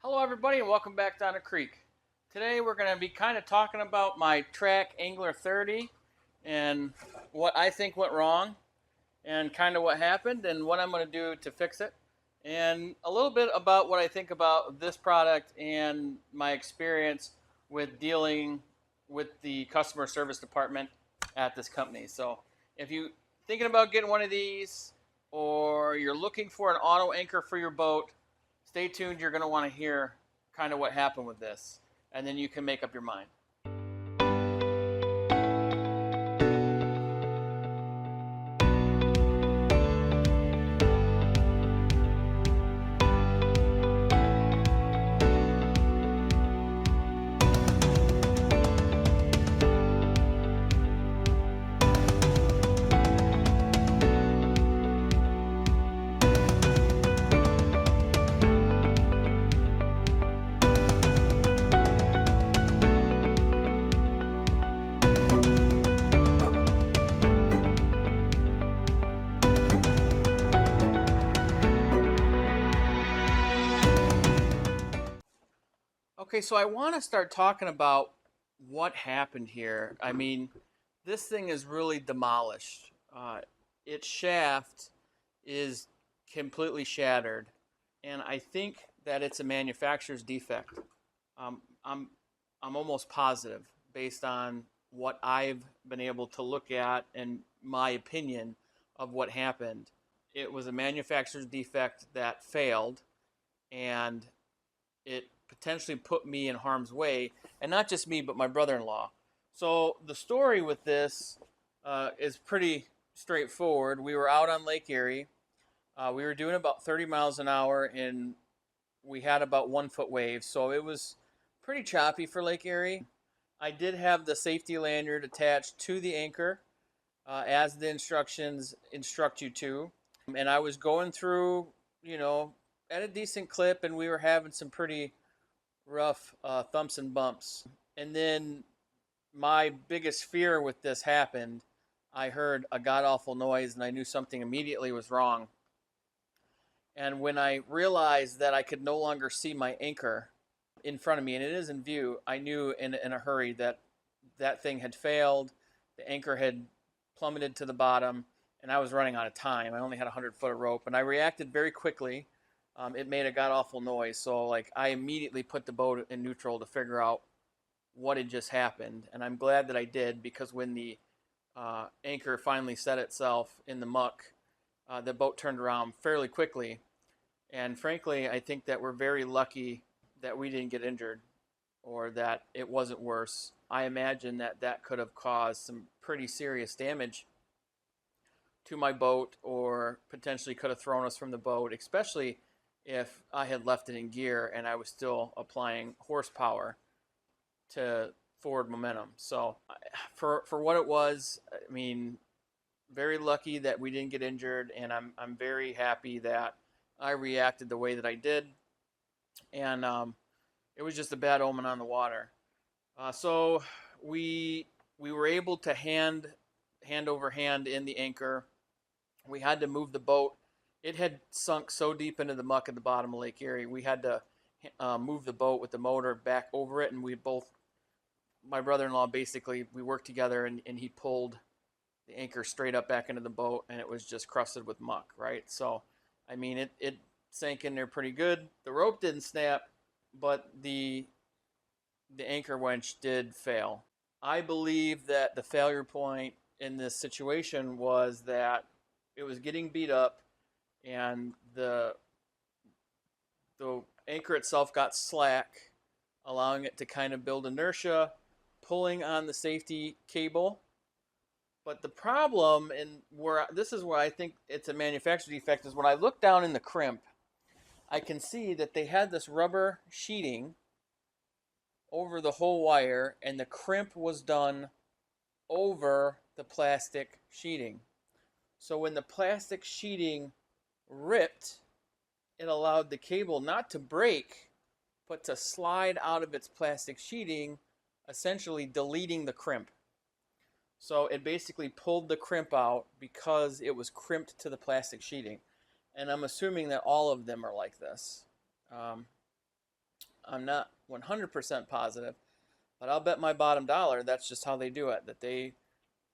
Hello everybody and welcome back down the creek. Today we're going to be kind of talking about my Trac Angler 30 and what I think went wrong and kind of what happened and what I'm going to do to fix it, and a little bit about what I think about this product and my experience with dealing with the customer service department at this company. So if you're thinking about getting one of these or you're looking for an auto anchor for your boat, stay tuned. You're going to want to hear kind of what happened with this, and then you can make up your mind. Okay, so I want to start talking about what happened here. I mean, this thing is really demolished. Its shaft is completely shattered, and I think that it's a manufacturer's defect. Um, I'm I'm almost positive, based on what I've been able to look at and my opinion of what happened. It was a manufacturer's defect that failed, and it potentially put me in harm's way, and not just me, but my brother-in-law. So the story with this is pretty straightforward. We were out on Lake Erie. We were doing about 30 miles an hour, and we had about 1 foot waves, so it was pretty choppy for Lake Erie. I did have the safety lanyard attached to the anchor, as the instructions instruct you to, and I was going through, at a decent clip, and we were having some pretty rough thumps and bumps. And then my biggest fear with this happened. I heard a god awful noise, and I knew something immediately was wrong. And when I realized that I could no longer see my anchor in front of me, and it is in view, I knew in a hurry that that thing had failed. The anchor had plummeted to the bottom, and I was running out of time. I only had 100 foot of rope, and I reacted very quickly. It made a god awful noise, so I immediately put the boat in neutral to figure out what had just happened, and I'm glad that I did, because when the anchor finally set itself in the muck, the boat turned around fairly quickly, and frankly, I think that we're very lucky that we didn't get injured, or that it wasn't worse. I imagine that that could have caused some pretty serious damage to my boat, or potentially could have thrown us from the boat, especially if I had left it in gear and I was still applying horsepower to forward momentum. So for what it was, I mean, very lucky that we didn't get injured, and I'm very happy that I reacted the way that I did, and it was just a bad omen on the water. So we were able to hand over hand in the anchor. We had to move the boat. It had sunk so deep into the muck at the bottom of Lake Erie. We had to move the boat with the motor back over it, and my brother-in-law, basically, we worked together, and he pulled the anchor straight up back into the boat, and it was just crusted with muck, right? So, I mean, it sank in there pretty good. The rope didn't snap, but the anchor winch did fail. I believe that the failure point in this situation was that it was getting beat up, and the anchor itself got slack, allowing it to kind of build inertia, pulling on the safety cable. But the problem, and this is where I think it's a manufacturer defect, is when I look down in the crimp, I can see that they had this rubber sheeting over the whole wire, and the crimp was done over the plastic sheeting. So when the plastic sheeting ripped, it allowed the cable not to break, but to slide out of its plastic sheeting, essentially deleting the crimp. So it basically pulled the crimp out because it was crimped to the plastic sheeting. And I'm assuming that all of them are like this. I'm not 100% positive, but I'll bet my bottom dollar that's just how they do it. That they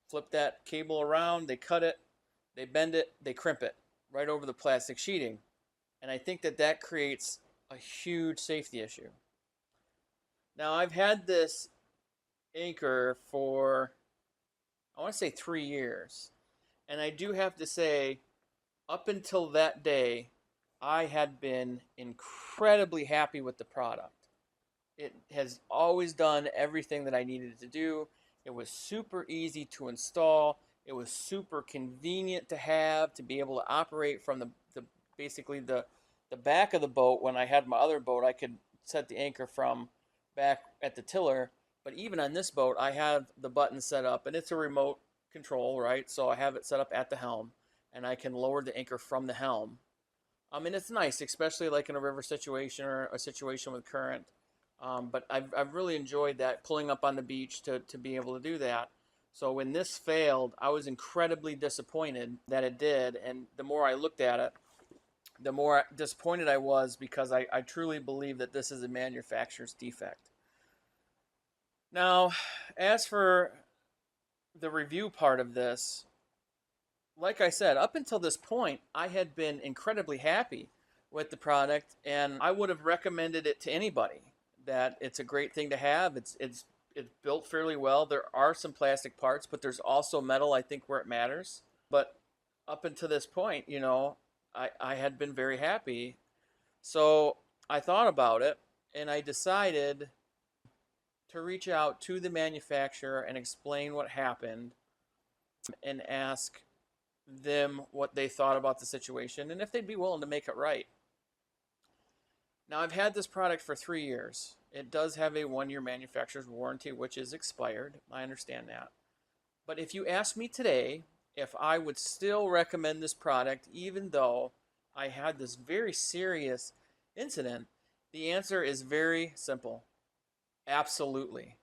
flip that cable around, they cut it, they bend it, they crimp it right over the plastic sheeting. And I think that that creates a huge safety issue. Now, I've had this anchor for, I want to say 3 years. And I do have to say, up until that day, I had been incredibly happy with the product. It has always done everything that I needed it to do. It was super easy to install. It was super convenient to have, to be able to operate from the basically the back of the boat. When I had my other boat, I could set the anchor from back at the tiller. But even on this boat, I have the button set up, and it's a remote control, right? So I have it set up at the helm, and I can lower the anchor from the helm. I mean, it's nice, especially like in a river situation or a situation with current. But I've really enjoyed that, pulling up on the beach to be able to do that. So when this failed, I was incredibly disappointed that it did. And the more I looked at it, the more disappointed I was, because I truly believe that this is a manufacturer's defect. Now, as for the review part of this, like I said, up until this point, I had been incredibly happy with the product, and I would have recommended it to anybody. That it's a great thing to have. It's built fairly well. There are some plastic parts, but there's also metal, I think, where it matters. But up until this point, I had been very happy. So I thought about it, and I decided to reach out to the manufacturer and explain what happened and ask them what they thought about the situation and if they'd be willing to make it right. Now, I've had this product for 3 years. It does have a 1-year manufacturer's warranty, which is expired. I understand that. But if you ask me today if I would still recommend this product, even though I had this very serious incident, the answer is very simple. Absolutely.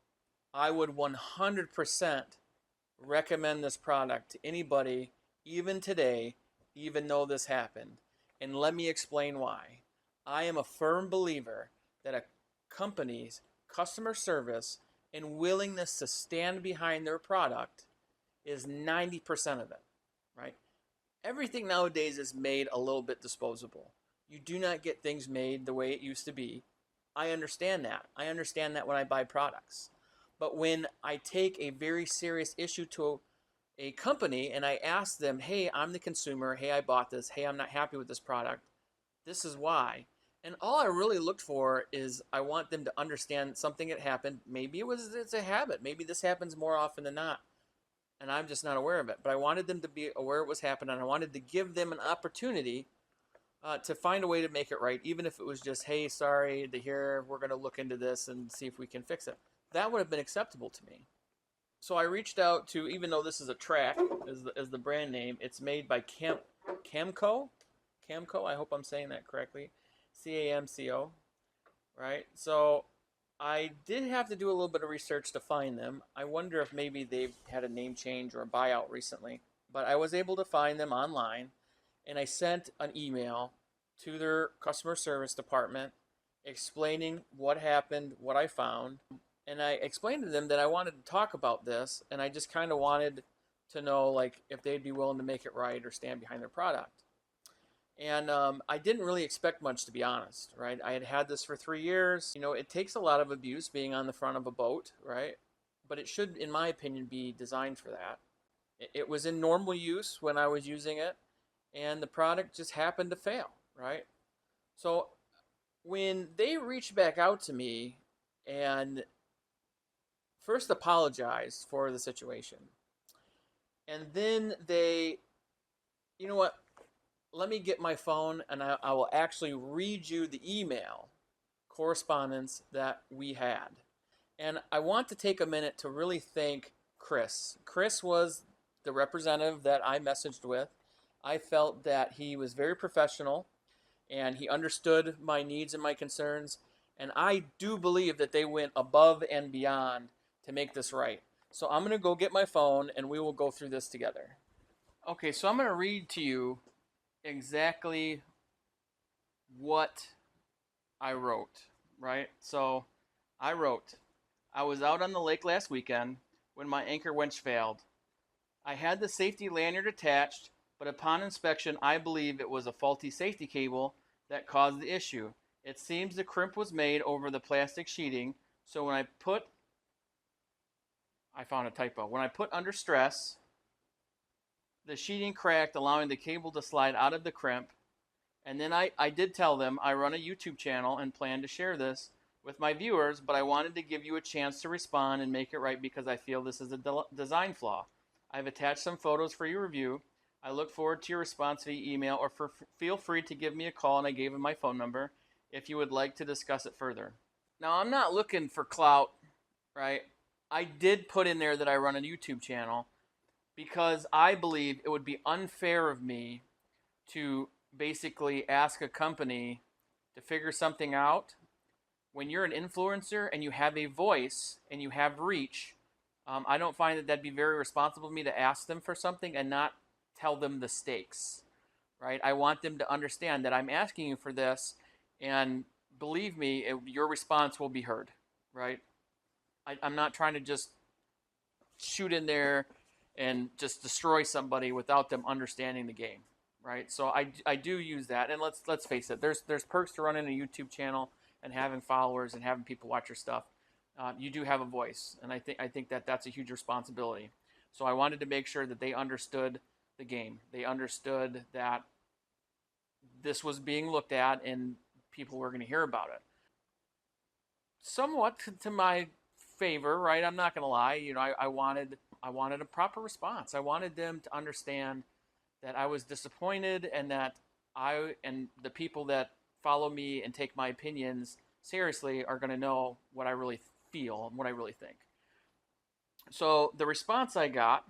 I would 100% recommend this product to anybody, even today, even though this happened. And let me explain why. I am a firm believer that a company's customer service and willingness to stand behind their product is 90% of it, right? Everything nowadays is made a little bit disposable. You do not get things made the way it used to be. I understand that. I understand that when I buy products. But when I take a very serious issue to a company and I ask them, hey, I'm the consumer. Hey, I bought this. Hey, I'm not happy with this product. This is why. And all I really looked for is I want them to understand something that happened. Maybe it's a habit. Maybe this happens more often than not, and I'm just not aware of it. But I wanted them to be aware it was happening. And I wanted to give them an opportunity to find a way to make it right, even if it was just, hey, sorry to hear, we're going to look into this and see if we can fix it. That would have been acceptable to me. So I reached out to, even though this is a Trac, as the brand name, it's made by Camco. Camco, I hope I'm saying that correctly. CAMCO, right? So I did have to do a little bit of research to find them. I wonder if maybe they've had a name change or a buyout recently. But I was able to find them online, and I sent an email to their customer service department explaining what happened, what I found. And I explained to them that I wanted to talk about this, and I just kind of wanted to know, like, if they'd be willing to make it right or stand behind their product. And I didn't really expect much, to be honest, right? I had had this for 3 years. It takes a lot of abuse being on the front of a boat, right? But it should, in my opinion, be designed for that. It was in normal use when I was using it, and the product just happened to fail, right? So when they reached back out to me and first apologized for the situation, and then you know what? Let me get my phone and I will actually read you the email correspondence that we had. And I want to take a minute to really thank Chris. Chris was the representative that I messaged with. I felt that he was very professional and he understood my needs and my concerns. And I do believe that they went above and beyond to make this right. So I'm going to go get my phone and we will go through this together. Okay, so I'm going to read to you exactly what I wrote. right? So I wrote, I was out on the lake last weekend when my anchor winch failed. I had the safety lanyard attached, but upon inspection, I believe it was a faulty safety cable that caused the issue. It seems the crimp was made over the plastic sheeting, so I found a typo. When I put under stress, the sheeting cracked, allowing the cable to slide out of the crimp. And then I did tell them I run a YouTube channel and plan to share this with my viewers, but I wanted to give you a chance to respond and make it right because I feel this is a design flaw. I've attached some photos for your review. I look forward to your response via email, or feel free to give me a call, and I gave him my phone number if you would like to discuss it further. Now, I'm not looking for clout, right? I did put in there that I run a YouTube channel because I believe it would be unfair of me to basically ask a company to figure something out when you're an influencer and you have a voice and you have reach. I don't find that that'd be very responsible of me to ask them for something and not tell them the stakes, right? I want them to understand that I'm asking you for this, and believe me, your response will be heard, right? I'm not trying to just shoot in there and just destroy somebody without them understanding the game, right? So I do use that, and let's face it, there's perks to running a YouTube channel and having followers and having people watch your stuff. You do have a voice, and I think that that's a huge responsibility. So I wanted to make sure that they understood the game. They understood that this was being looked at and people were going to hear about it. Somewhat to my favor, right? I'm not going to lie. You know, I wanted a proper response. I wanted them to understand that I was disappointed, and that I and the people that follow me and take my opinions seriously are going to know what I really feel and what I really think. So the response I got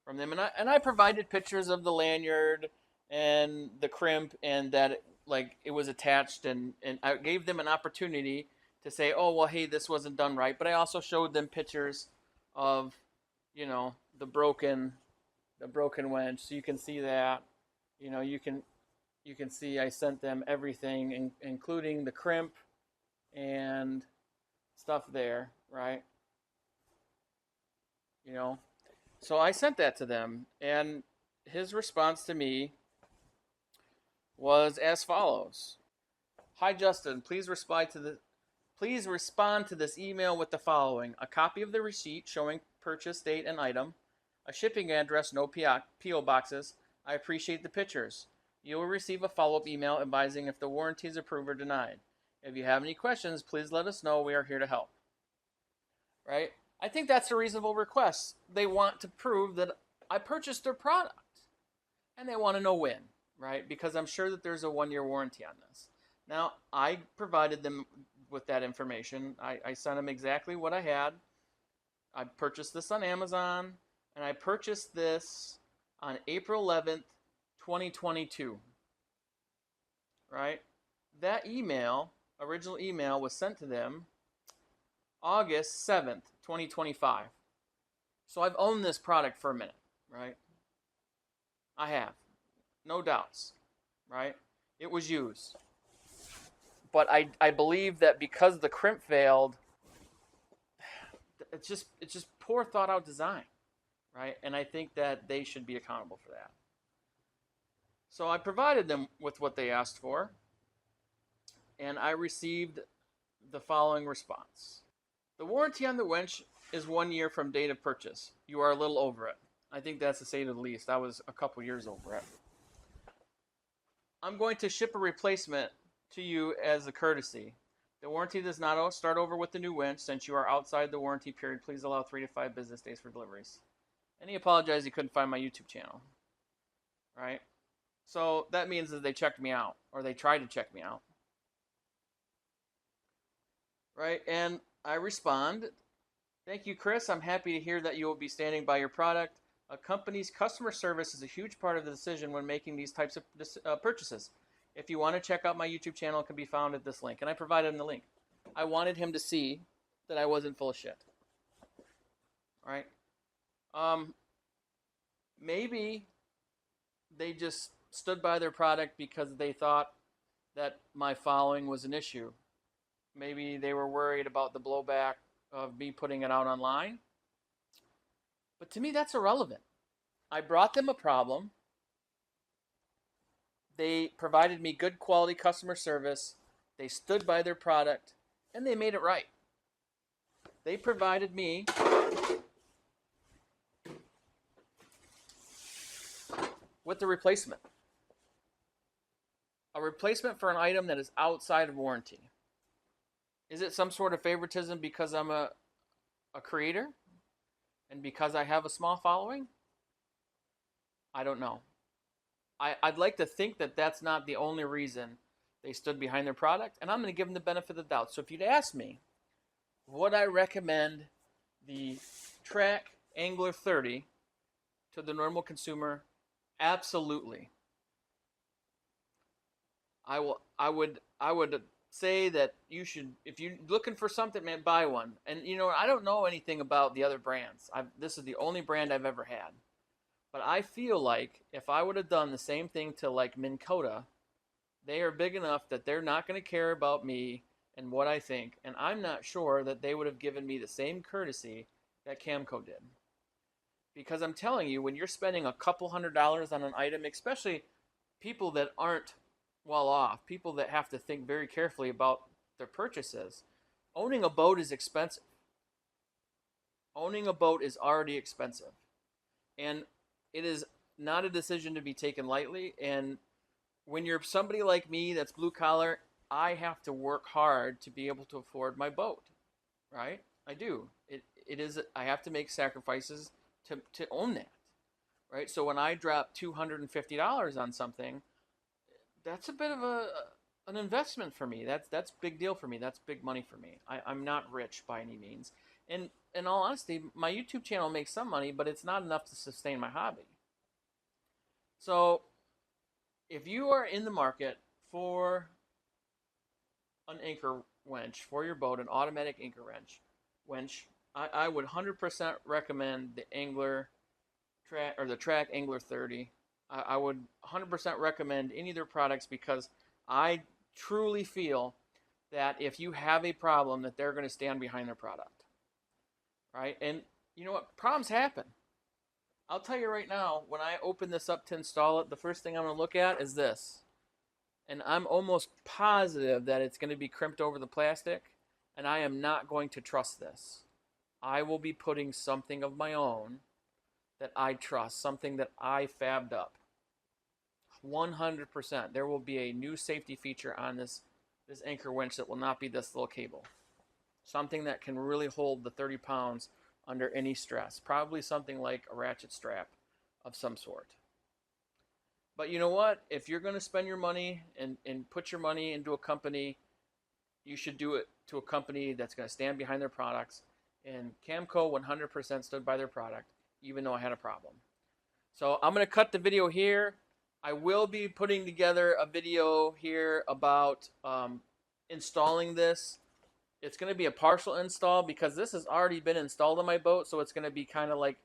from them, and I provided pictures of the lanyard and the crimp, and that it was attached, and I gave them an opportunity to say, oh well, hey, this wasn't done right. But I also showed them pictures of, you know, the broken winch, so you can see that. You know, you can see I sent them everything, including the crimp and stuff there, right? You know, so I sent that to them, and his response to me was as follows: Hi Justin, please respond to this email with the following: a copy of the receipt showing purchase date and item, a shipping address, no PO boxes. I appreciate the pictures. You will receive a follow-up email advising if the warranty is approved or denied. If you have any questions, please let us know. We are here to help. Right? I think that's a reasonable request. They want to prove that I purchased their product, and they want to know when, right? Because I'm sure that there's a 1-year warranty on this. Now, I provided them with that information. I sent them exactly what I had. I purchased this on Amazon, and I purchased this on April 11th, 2022, right? That original email, was sent to them August 7th, 2025. So I've owned this product for a minute, right? I have. No doubts, right? It was used. But I believe that because the crimp failed, it's just poor thought out design, right? And I think that they should be accountable for that. So I provided them with what they asked for, and I received the following response: the warranty on the winch is 1 year from date of purchase. You are a little over it. I think that's to say the least. I was a couple years over it. I'm going to ship a replacement to you as a courtesy. The warranty does not start over with the new winch. Since you are outside the warranty period, please allow 3 to 5 business days for deliveries. And he apologized he couldn't find my YouTube channel. Right? So that means that they checked me out, or they tried to check me out. Right? And I respond, thank you, Chris. I'm happy to hear that you will be standing by your product. A company's customer service is a huge part of the decision when making these types of purchases. If you want to check out my YouTube channel, it can be found at this link. And I provided him the link. I wanted him to see that I wasn't full of shit. All right? Maybe they just stood by their product because they thought that my following was an issue. Maybe they were worried about the blowback of me putting it out online. But to me, that's irrelevant. I brought them a problem. They provided me good quality customer service. They stood by their product, and they made it right. They provided me with the replacement. A replacement for an item that is outside of warranty. Is it some sort of favoritism because I'm a creator and because I have a small following? I don't know. I'd like to think that that's not the only reason they stood behind their product, and I'm going to give them the benefit of the doubt. So if you'd ask me, would I recommend the Trac Angler 30 to the normal consumer? Absolutely. I would say that you should, if you're looking for something, man, buy one. And you know, I don't know anything about the other brands. This is the only brand I've ever had. But I feel like if I would have done the same thing to like Minn Kota, they are big enough that they're not going to care about me and what I think. And I'm not sure that they would have given me the same courtesy that Camco did. Because I'm telling you, when you're spending a couple $100s on an item, especially people that aren't well off, people that have to think very carefully about their purchases, owning a boat is expensive. Owning a boat is already expensive. And it is not a decision to be taken lightly. And when you're somebody like me that's blue collar, I have to work hard to be able to afford my boat, right? I do. It is. I have to make sacrifices to own that, right? So when I drop $250 on something, that's a bit of an investment for me. That's big deal for me. That's big money for me. I'm not rich by any means. And in all honesty, my YouTube channel makes some money, but it's not enough to sustain my hobby. So if you are in the market for an anchor winch for your boat, an automatic anchor winch, I would 100% recommend the Angler or the Trac Angler 30. I would 100% recommend any of their products because I truly feel that if you have a problem, that they're going to stand behind their product, right? And you know what? Problems happen. I'll tell you right now, when I open this up to install it, the first thing I'm going to look at is this. And I'm almost positive that it's going to be crimped over the plastic, and I am not going to trust this. I will be putting something of my own that I trust, something that I fabbed up. 100%. There will be a new safety feature on this anchor winch that will not be this little cable. Something that can really hold the 30 pounds under any stress. Probably something like a ratchet strap of some sort. But you know what? If you're going to spend your money and put your money into a company, you should do it to a company that's going to stand behind their products. And Camco 100% stood by their product, even though I had a problem. So I'm going to cut the video here. I will be putting together a video here about installing this. It's going to be a partial install because this has already been installed on my boat, so it's going to be kind of like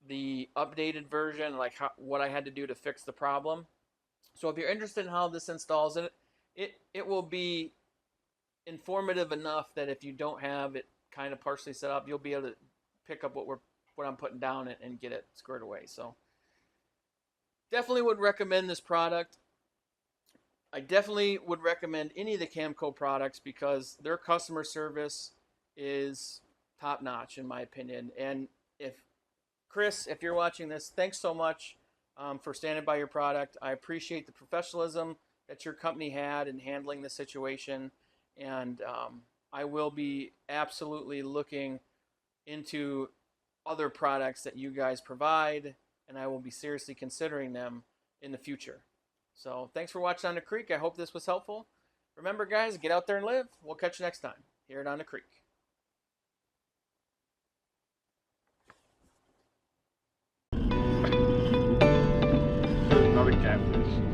the updated version, like what I had to do to fix the problem. So if you're interested in how this installs, it will be informative enough that if you don't have it kind of partially set up, you'll be able to pick up what I'm putting down and get it squared away. So definitely would recommend this product. I definitely would recommend any of the Camco products because their customer service is top notch in my opinion. And Chris, if you're watching this, thanks so much for standing by your product. I appreciate the professionalism that your company had in handling the situation. And I will be absolutely looking into other products that you guys provide, and I will be seriously considering them in the future. So thanks for watching On the Creek. I hope this was helpful. Remember, guys, get out there and live. We'll catch you next time here at On the Creek. Another catfish.